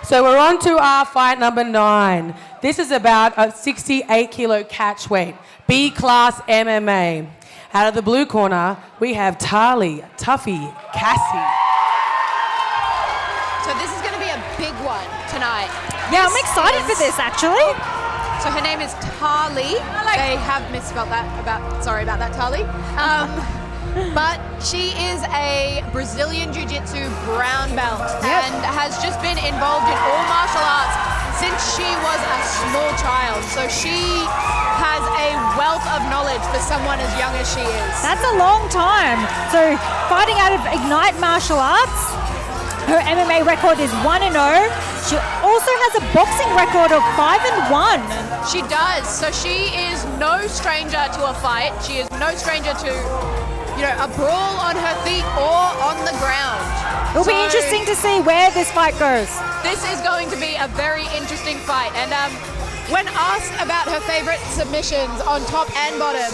So we're on to our fight number 9. This is about a 68-kilo catch weight, B-class MMA. Out of the blue corner, we have Tahleigh, Tuffy, Cassidy. So this is going to be a big one tonight. Yeah, I'm excited for this, actually. So her name is Tahleigh. They have misspelled that. Sorry about that, Tahleigh. But she is a Brazilian Jiu-Jitsu brown belt and has just been involved in all martial arts since she was a small child. So she has a wealth of knowledge for someone as young as she is. That's a long time. So fighting out of Ignite Martial Arts, her MMA record is 1-0. She also has a boxing record of 5-1. She does. So she is no stranger to a fight. She is no stranger to a brawl on her feet or on the ground. It'll be interesting to see where this fight goes. This is going to be a very interesting fight. And when asked about her favorite submissions on top and bottom,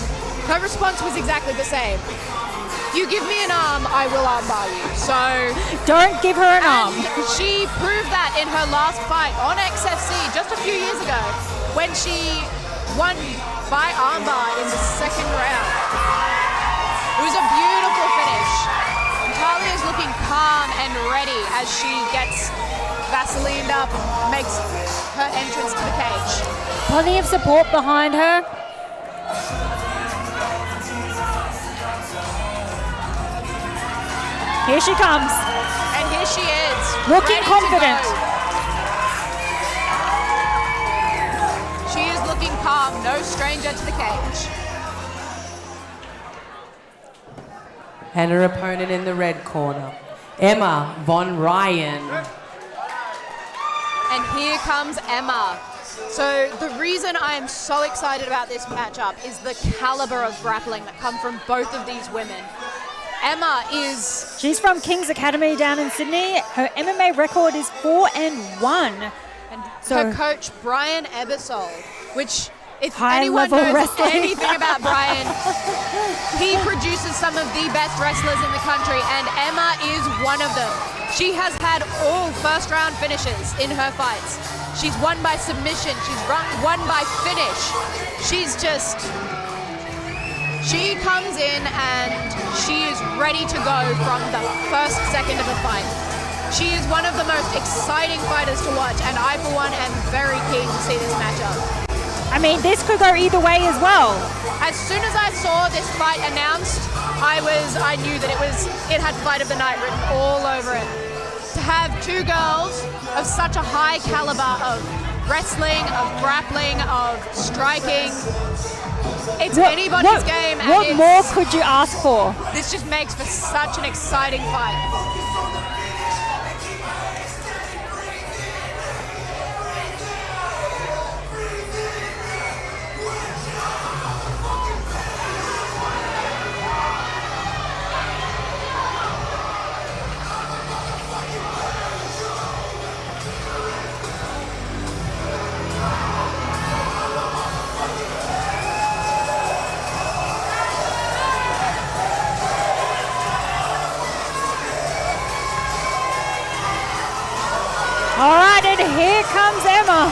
her response was exactly the same. If you give me an arm, I will armbar you. So don't give her an arm. She proved that in her last fight on XFC just a few years ago when she won by armbar in the second round. It was a beautiful finish. Tahleigh is looking calm and ready as she gets Vaselined up and makes her entrance to the cage. Plenty of support behind her. Here she comes. And here she is. Looking confident. She is looking calm, no stranger to the cage. And her opponent in the red corner, Emma von Ryan. And here comes Emma. So the reason I am so excited about this matchup is the caliber of grappling that come from both of these women. Emma is... She's from King's Academy down in Sydney. Her MMA record is 4-1. And her coach, Brian Ebersol, which... If High anyone level knows wrestling. anything about Brian, he produces some of the best wrestlers in the country, and Emma is one of them. She has had all first-round finishes in her fights. She's won by submission. She's won by finish. She comes in and she is ready to go from the first second of a fight. She is one of the most exciting fighters to watch, and I, for one, am very keen to see this matchup. I mean, this could go either way as well. As soon as I saw this fight announced, I knew that it had Fight of the Night written all over it. To have two girls of such a high caliber of wrestling, of grappling, of striking, it's anybody's game. What more could you ask for? This just makes for such an exciting fight. All right, and here comes Emma.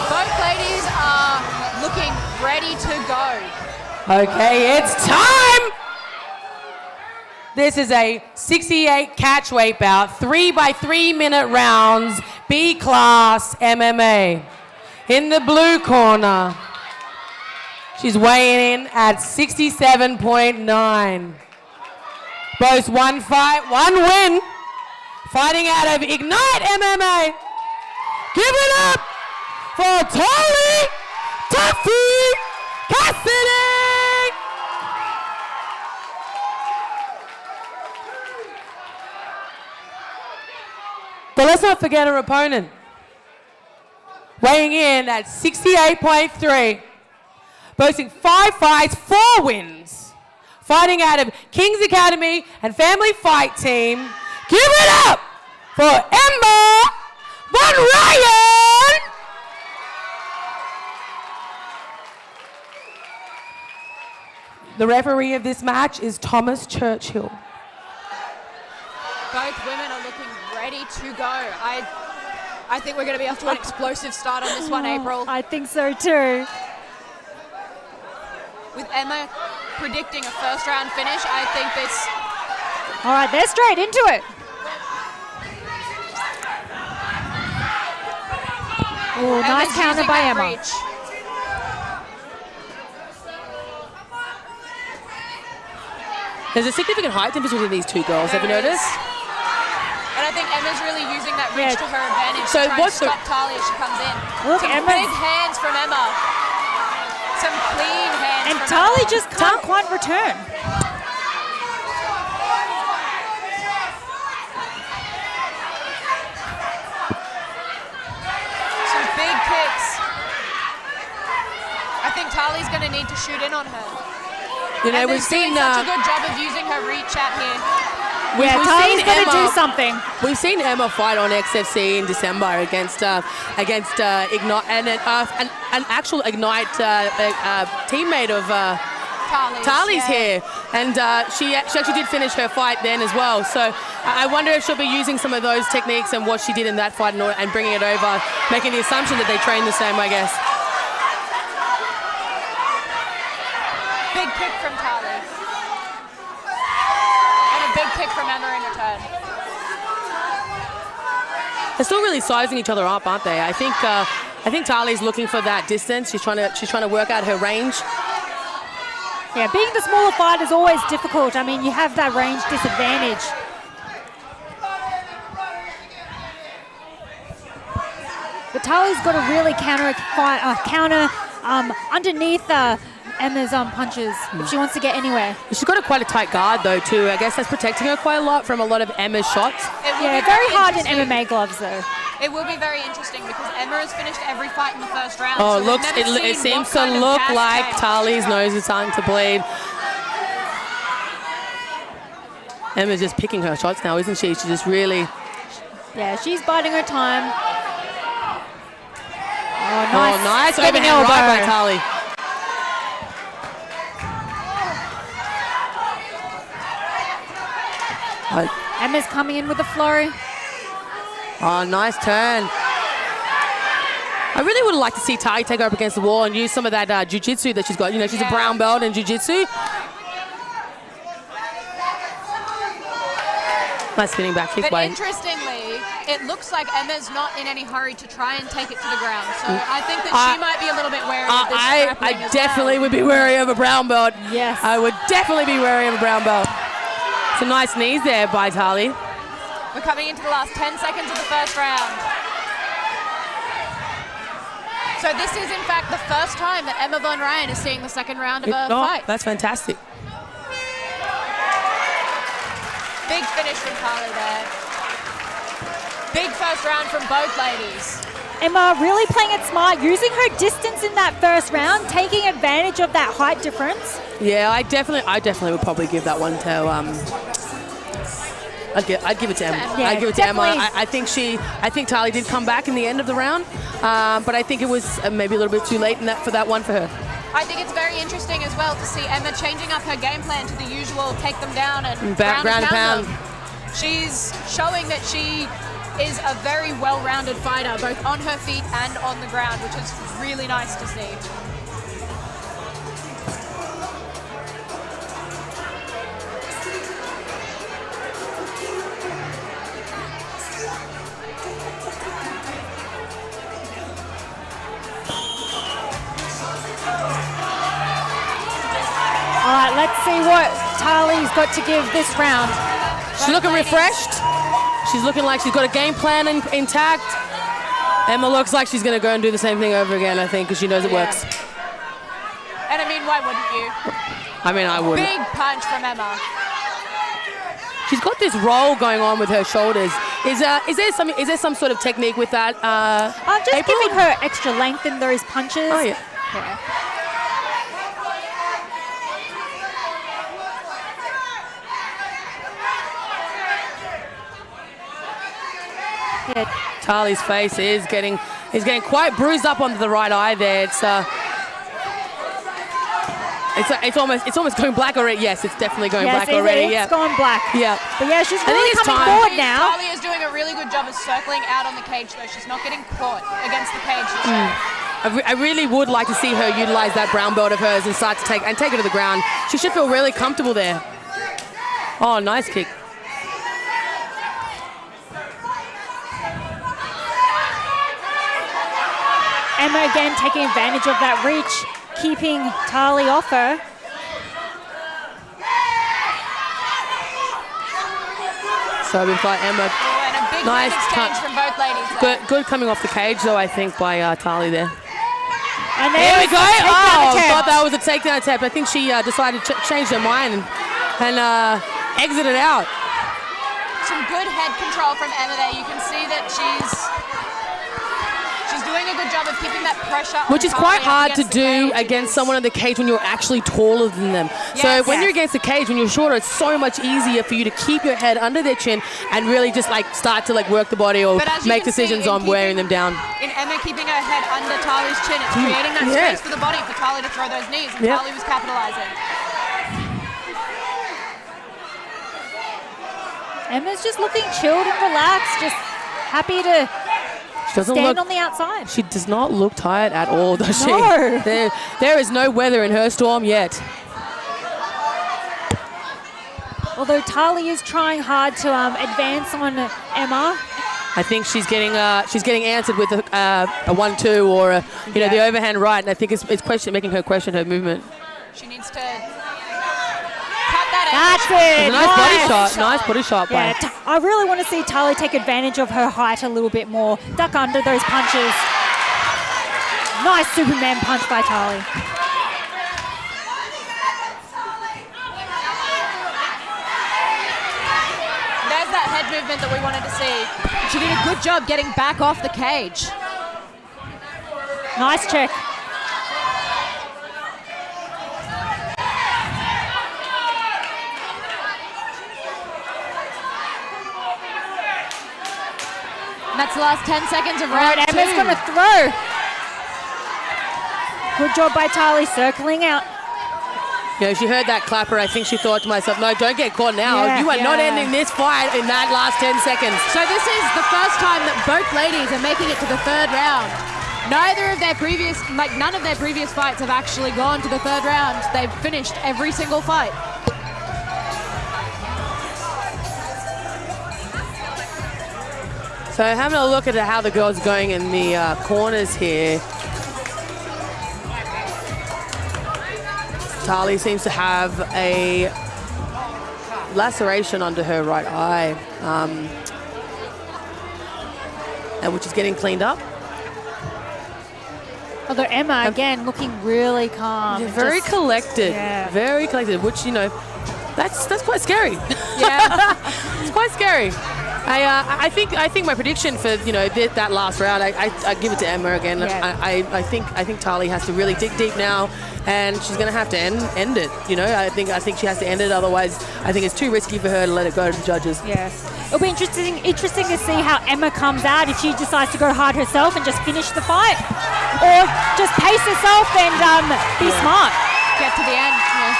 Both ladies are looking ready to go. Okay, it's time! This is a 68 catchweight bout, 3x3 minute rounds, B-class MMA. In the blue corner, she's weighing in at 67.9. Boasts one fight, one win. Fighting out of Ignite MMA. Give it up for Tahleigh, Tuffy, Cassidy. But let's not forget her opponent. Weighing in at 68.3. Boasting 5 fights, 4 wins. Fighting out of King's Academy and Family Fight Team. Give it up for Emma von Ryan! The referee of this match is Thomas Churchill. Both women are looking ready to go. I think we're going to be off to an explosive start on this one, April. I think so too. With Emma predicting a first round finish, I think this... All right, they're straight into it. Oh, nice Emma's counter using by that Emma. reach. There's a significant height difference between these two girls. Have you There is. noticed? And I think Emma's really using that reach Yeah. to her advantage So to try and what's the- stop Tahleigh as she comes in. Look, Some Emma's- big hands from Emma. Some clean hands And from Tahleigh Emma. just can't quite return. Some big kicks. I think Tahleigh's going to need to shoot in on her. You know, Emma's we've seen doing such a good job of using her reach out here. Yeah, we've Tahleigh's seen got to do Emma- something. We've seen Emma fight on XFC in December against Ignite and an actual Ignite teammate of Tahleigh's yeah. here, and she actually did finish her fight then as well. So I wonder if she'll be using some of those techniques and what she did in that fight and bringing it over, making the assumption that they train the same, I guess. Big kick from Tahleigh. And a big kick from Emma in return. They're still really sizing each other up, aren't they? I think Tahleigh's looking for that distance. She's trying to work out her range. Yeah, being the smaller fighter is always difficult. I mean, you have that range disadvantage. But Tahleigh's got to really counter underneath Emma's punches if she wants to get anywhere. She's got quite a tight guard though too. I guess that's protecting her quite a lot from a lot of Emma's shots. It will Yeah, be very hard in interesting. MMA gloves though. It will be very interesting because Emma has finished every fight in the first round. Oh, so we've never it seen seems what to kind of look gas like tank. Tahleigh's nose is starting to bleed. Emma's just picking her shots now, isn't she? She just really... Yeah, she's biding her time. Oh, Oh, nice spinning overhand right by elbow. Tahleigh. Emma's coming in with a flurry. Oh, nice turn. I really would like to see Tahleigh take her up against the wall and use some of that jiu-jitsu that she's got. You know, she's a brown belt in jiu-jitsu. Nice spinning back kick But by... interestingly, it looks like Emma's not in any hurry to try and take it to the ground. So I think that she might be a little bit wary of this grappling I as definitely well. would be wary of a brown belt. Yes. I would definitely be wary of a brown belt. Some nice knees there by Tahleigh. We're coming into the last 10 seconds of the first round. So this is, in fact, the first time that Emma Von Ryan is seeing the second round of a fight. That's fantastic. Big finish from Tahleigh there. Big first round from both ladies. Emma really playing it smart, using her distance in that first round, taking advantage of that height difference. Yeah, I definitely would probably give that one to. I'd give it to Emma. Yeah, I'd give it to Emma. definitely. I think Tahleigh did come back in the end of the round, but I think it was maybe a little bit too late for that one for her. I think it's very interesting as well to see Emma changing up her game plan to the usual take them down and Ground ground and pound. them. She's showing that she is a very well-rounded fighter, both on her feet and on the ground, which is really nice to see. All right, let's see what Tahleigh's got to give this round. She's looking refreshed. She's looking like she's got a game plan intact. Emma looks like she's going to go and do the same thing over again, I think, because she knows it works. And I mean, why wouldn't you? I mean, I wouldn't. Big punch from Emma. She's got this roll going on with her shoulders. Is there some sort of technique with that? I'm just April? giving her extra length in those punches. Oh, yeah. Yeah. Tahleigh's face is getting quite bruised up under the right eye there. It's almost going black already. Yes, it's definitely going black already. It's Yeah. gone black. Yeah. But yeah, she's think really it's coming time. forward now. Tahleigh is doing a a really good job of circling out on the cage, though. She's not getting caught against the cage this year. I really would like to see her utilize that brown belt of hers and start to take it to the ground. She should feel really comfortable there. Oh, nice kick. Emma again taking advantage of that reach, keeping Tahleigh off her. So we've got Emma. Oh, and a big Nice exchange from both ladies there. Good coming off the cage, though, I think, by Tahleigh there. And Here we go. takedown attempt. Thought that was a takedown attempt. I think she decided to change her mind and exited out. Some good head control from Emma there. You can see that she's doing a good job of keeping that pressure on Which is quite Tahleigh hard to against the do cage. against someone in the cage when you're actually taller than them. So Yes. when Yes. you're against the cage, when you're shorter, it's so much easier for you to keep your head under their chin and really just like start to like work the body or But as you make can see, decisions in on wearing them keeping- down. In Emma keeping her head under Tahleigh's chin, it's creating that Yeah. space for the body for Tahleigh to throw those knees, and Yeah. Tahleigh was capitalizing. Emma's just looking chilled and relaxed, just happy to She doesn't stand look. on the outside. She does not look tired at all, does she? No. There is no weather in her storm yet. Although Tahleigh is trying hard to advance on Emma. I think she's getting answered with a 1-2 or the overhand right, and I think it's making her question her movement. She needs to cut that That's edge. it. It's a nice body Nice. shot. Nice body shot by. Yeah, I really want to see Tahleigh take advantage of her height a little bit more. Duck under those punches. Nice Superman punch by Tahleigh. There's that head movement that we wanted to see. She did a good job getting back off the cage. Nice check. And that's the last 10 seconds of All right, round Emma's 2. going to throw. Good job by Tahleigh circling out. She heard that clapper. I think she thought to myself, no, don't get caught now. Yeah, You are not yeah. ending this fight in that last 10 seconds. So this is the first time that both ladies are making it to the third round. None of their previous fights have actually gone to the third round. They've finished every single fight. So having a look at how the girls are going in the corners here. Tahleigh seems to have a laceration under her right eye, and which is getting cleaned up. Although Emma, again, looking really calm. Very Just- collected, yeah. very collected, which, that's quite scary. Yeah. It's quite scary. I think my prediction for that last round, I give it to Emma again. Yeah. I think Tahleigh has to really dig deep now, and she's going to have to end it. I think she has to end it. Otherwise, I think it's too risky for her to let it go to the judges. Yeah. It'll be interesting to see how Emma comes out, if she decides to go hard herself and just finish the fight, or just pace herself and be smart. Get to the end. Yeah.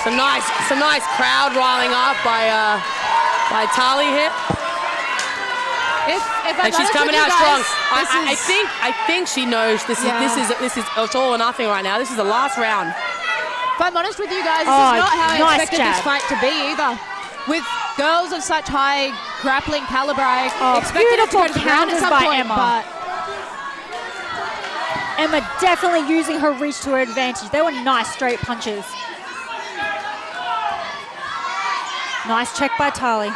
Some nice crowd riling up by Tahleigh here. If I'm And she's honest coming with out you strong. guys, I think she knows this is it's all or nothing right now. This is the last round. If I'm honest with you guys, this Oh, is not how I nice expected jab. this fight to be either. With girls of such high grappling caliber, I expected it to go to the ground at counters some by point, Emma. but Emma definitely using her reach to her advantage. They were nice straight punches. Nice check by Tahleigh.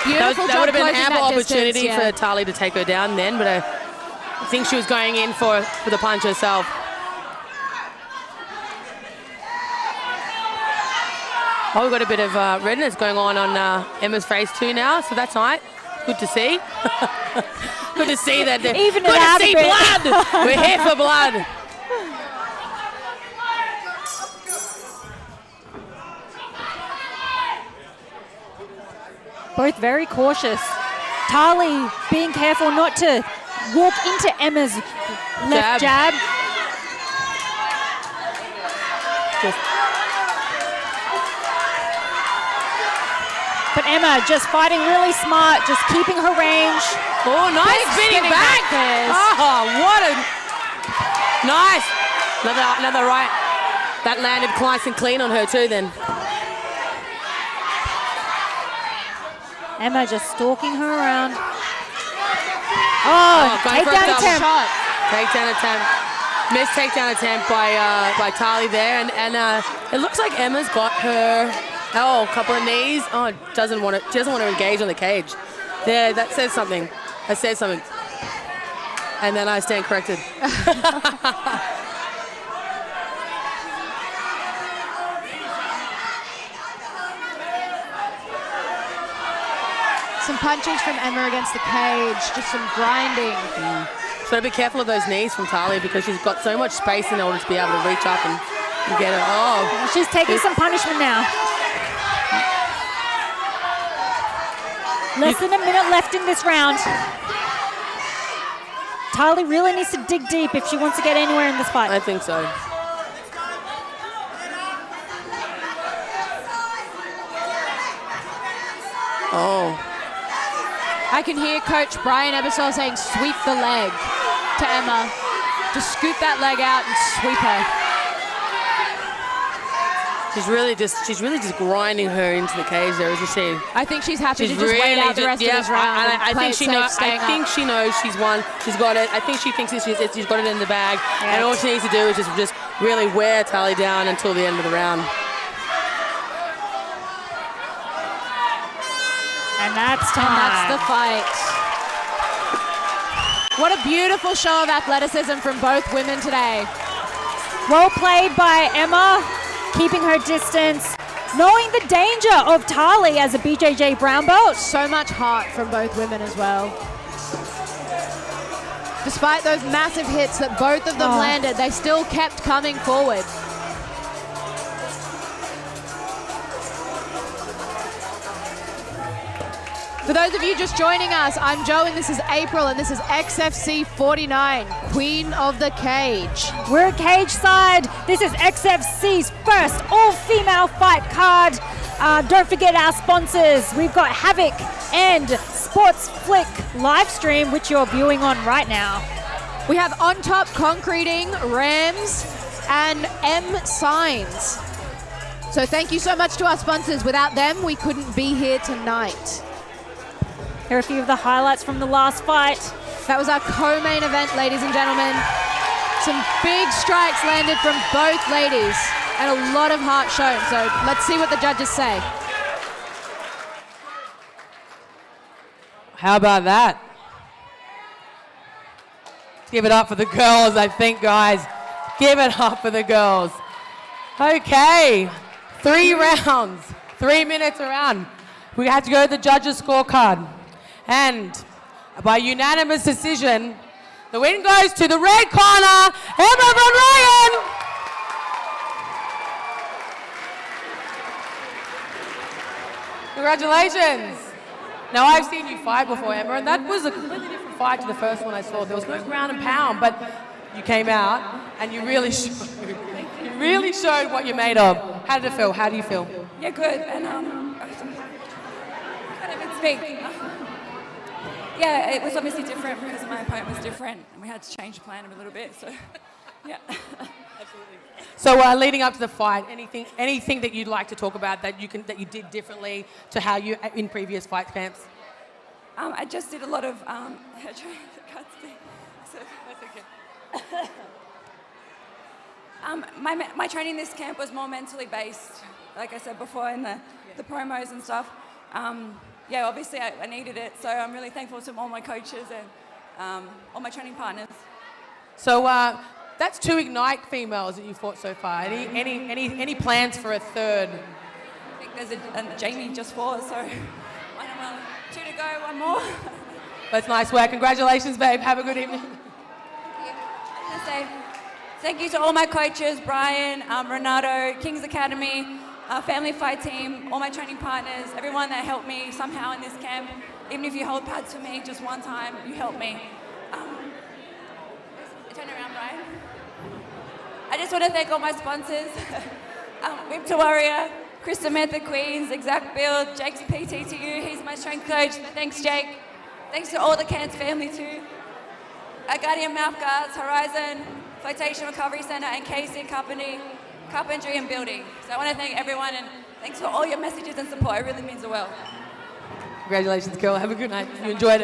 Beautiful that job would have been an closing ample that distance, opportunity yeah. for Tahleigh to take her down then, but I think she was going in for the punch herself. Oh, we've got a bit of redness going on Emma's face too now, so that's nice. Good to see. Good to see that. Even it good out to a see bit. blood. We're here for blood. Both very cautious. Tahleigh being careful not to walk into Emma's left jab. Just Emma just fighting really smart, just keeping her range. Oh, nice spinning back. Oh, what a nice. Another right. That landed nice and clean on her too then. Emma just stalking her around. Oh, takedown attempt. Takedown attempt. Missed takedown attempt by Tahleigh there, and it looks like Emma's got her couple of knees. Oh, she doesn't want to engage on the cage. There, that says something. That says something. And then I stand corrected. Some punches from Emma against the cage, just some grinding. She's got to be careful of those knees from Tahleigh because she's got so much space in order to be able to reach up and get it. Oh, she's taking some punishment now. Less than a minute left in this round. Tahleigh really needs to dig deep if she wants to get anywhere in this fight. I think so. Oh. I can hear Coach Brian Ebersol saying, sweep the leg to Emma. Just scoop that leg out and sweep her. She's really just grinding her into the cage there, isn't she? I think she's happy to just wait out the rest of this round. I think she knows she's won. She's got it. I think she thinks she's got it in the bag. Yeah. And all she needs to do is just really wear Tahleigh down until the end of the round. And that's time. And that's the fight. What a beautiful show of athleticism from both women today. Well played by Emma, keeping her distance, knowing the danger of Tahleigh as a BJJ brown belt. So much heart from both women as well. Despite those massive hits that both of them landed, they still kept coming forward. For those of you just joining us, I'm Joe and this is April and this is XFC 49, Queen of the Cage. We're cage side. This is XFC's first all-female fight card. Don't forget our sponsors. We've got Havoc and Sports Flick livestream, which you're viewing on right now. We have On Top Concreting, Rams, and M Signs. So thank you so much to our sponsors. Without them, we couldn't be here tonight. Here are a few of the highlights from the last fight. That was our co-main event, ladies and gentlemen. Some big strikes landed from both ladies and a lot of heart shown. So let's see what the judges say. How about that? Give it up for the girls, I think, guys. Give it up for the girls. Okay, 3 rounds, 3 minutes around. We had to go to the judges' scorecard. And by unanimous decision, the win goes to the red corner, Emma Van Ryan. Congratulations. Now, I've seen you fight before, Emma, and that was a completely different fight to the first one I saw. There was no ground and pound, but you came out and you really showed what you're made of. How did it feel? How do you feel? Yeah, good. And kind of speak. Yeah, it was obviously different because my opponent was different, and we had to change the plan a little bit. So, yeah. Absolutely. So, leading up to the fight, anything that you'd like to talk about that you did differently to how you in previous fight camps? I just did a lot of training. I can't speak. So that's okay. My training this camp was more mentally based, like I said before in the promos and stuff. Yeah, obviously I needed it, so I'm really thankful to all my coaches and all my training partners. So that's 2 Ignite females that you fought so far. Any plans for a third? I think there's a Jamie just fought, so 2 to go, 1 more. That's nice work. Congratulations, babe. Have a good evening. Thank you. I was gonna say thank you to all my coaches, Brian, Renato, King's Academy, family fight team, all my training partners, everyone that helped me somehow in this camp. Even if you hold pads for me just one time, you helped me. Turn around, Brian. I just want to thank all my sponsors, Whip to Warrior, Chris Samantha Queens, exact build, Jake's PTTU, he's my strength coach. Thanks, Jake. Thanks to all the Cairns family too. Guardian Mouth Guards, Horizon, Flotation Recovery Centre, and KC Company, Carpentry and Building. So I want to thank everyone, and thanks for all your messages and support. It really means the world. Congratulations, girl. Have a good night. You enjoyed it.